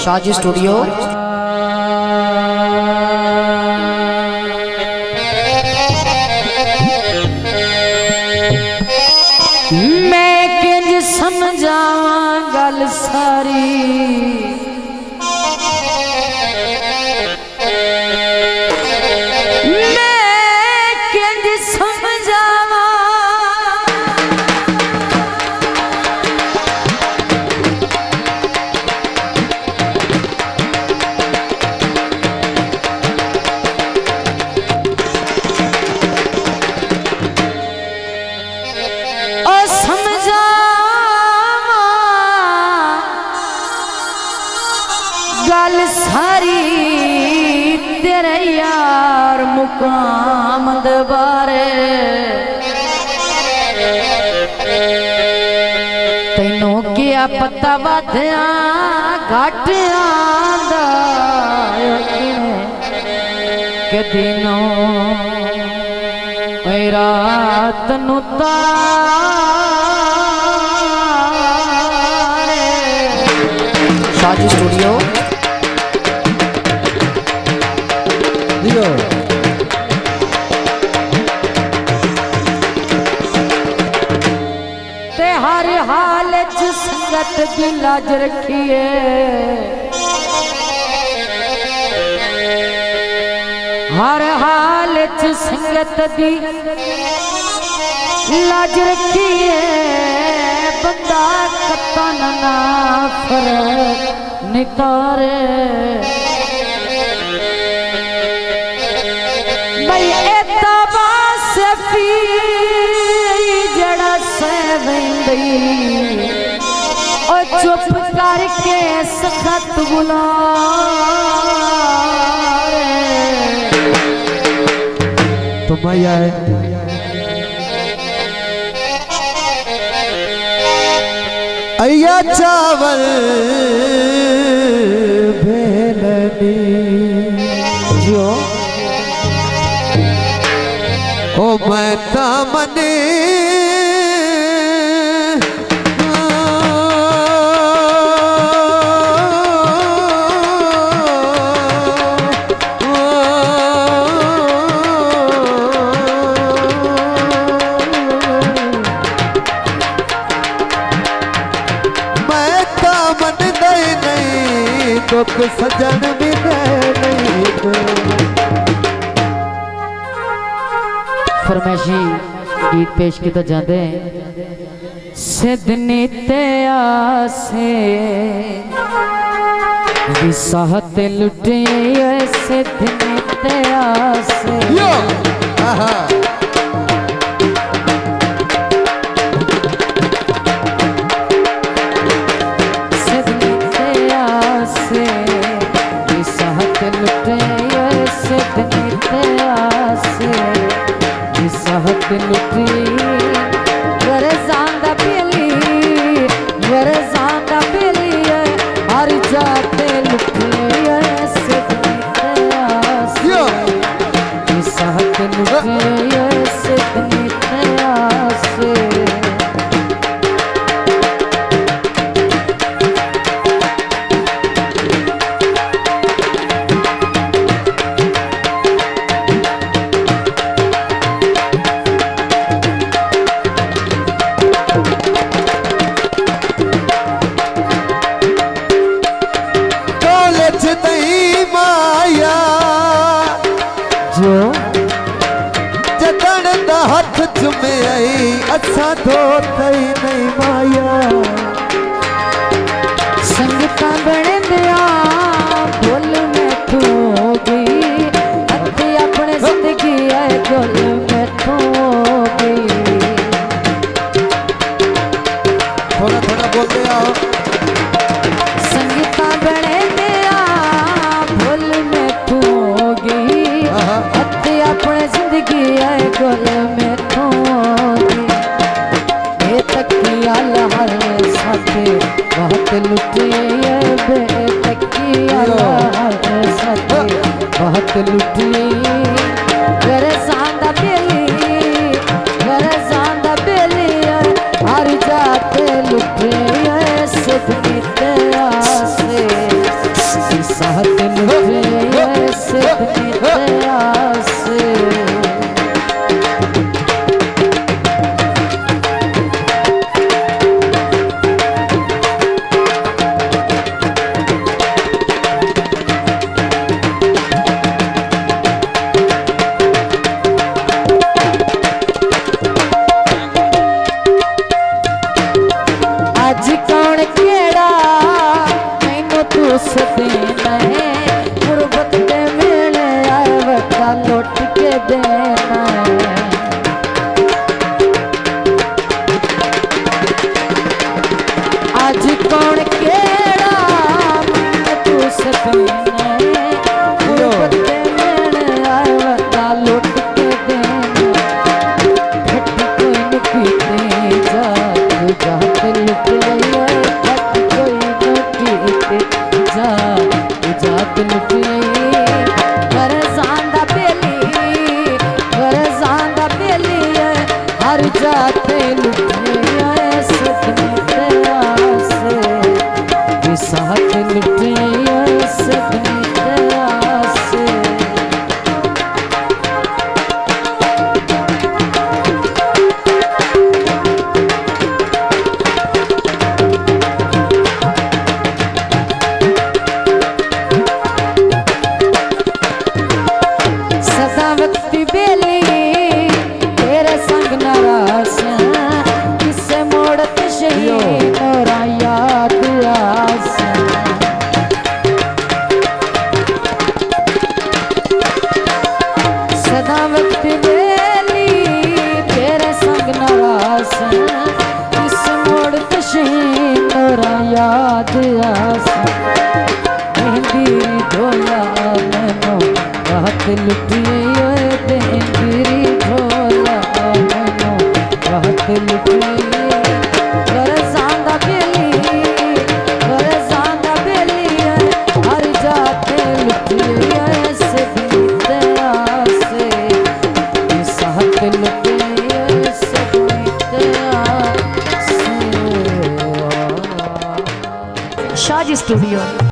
Shahaji studio. मैं किंज समझावा गल सारी, गल सारी तेरे यार मुकाम दे बारे। तैनू क्या पता वाधिया घाटिया दा के दिनों रात नू तारे। शाहजी स्टूडियो। ते हर हाल च संगत दी लाज रखिए, हर हाल च संगत दी लाज रखिए। बंदा कतन ना फर्क नितारे। भाई एतबा सफी जड़ा सहवेंदी और चुप करके सखत बुला। तो मैया अय्या चावल भेलनी जो ओ मैं तामने दुख सजन भी नहीं। फरमाइशी गीत पेश किया जाते हैं। सिद्धनी ते आसे विसाहत लुटे सिद्धनी ते आसे। जतन दा हथ चुमे आई अच्छा धोते नहीं माया। संगता बने दिया बोल में तू होगी अति अपने जिंदगी है गोल में तू होगी। थोड़ा थोड़ा बोलते आओ। संगता बने दिया बोल में तू होगी अति अपने जिंदगी है गोल में तू होगी। ये तकिया लहर साथे बहुत लुटे बेतकिया लहर साथे बहुत लुटे। घर सांदा बेली हर जाते लुटे सिद्धनी ते आसे। चूसते नहीं गुरबत दे मेले आए वटा लौट के देना है आज कौन केड़ा मन चूसते नहीं गुरबत दे मेले आए वटा लौट के देना खट्टी कोई न पीते जा जाते लुट आए खट्टी कोई न पीते जा जात लुट घर सांदा बेली हर जाते लुट सदनी से विसात लुट सदनी से सदावती बेली तेरे संग नाराज किसे मोड़त शहीद नोरा याद आस सदावती बेली तेरे संग नाराज किसे मोड़त शहीद नोरा याद आस मेहंदी ढोला मैनो रात लुटिए तेरी ढोला मैनो रात लुटिए घर सांदा बेली हर जाते लुटिए से बीते आसे साथ लुटिए से बीते आसे शाजी स्टूडियो।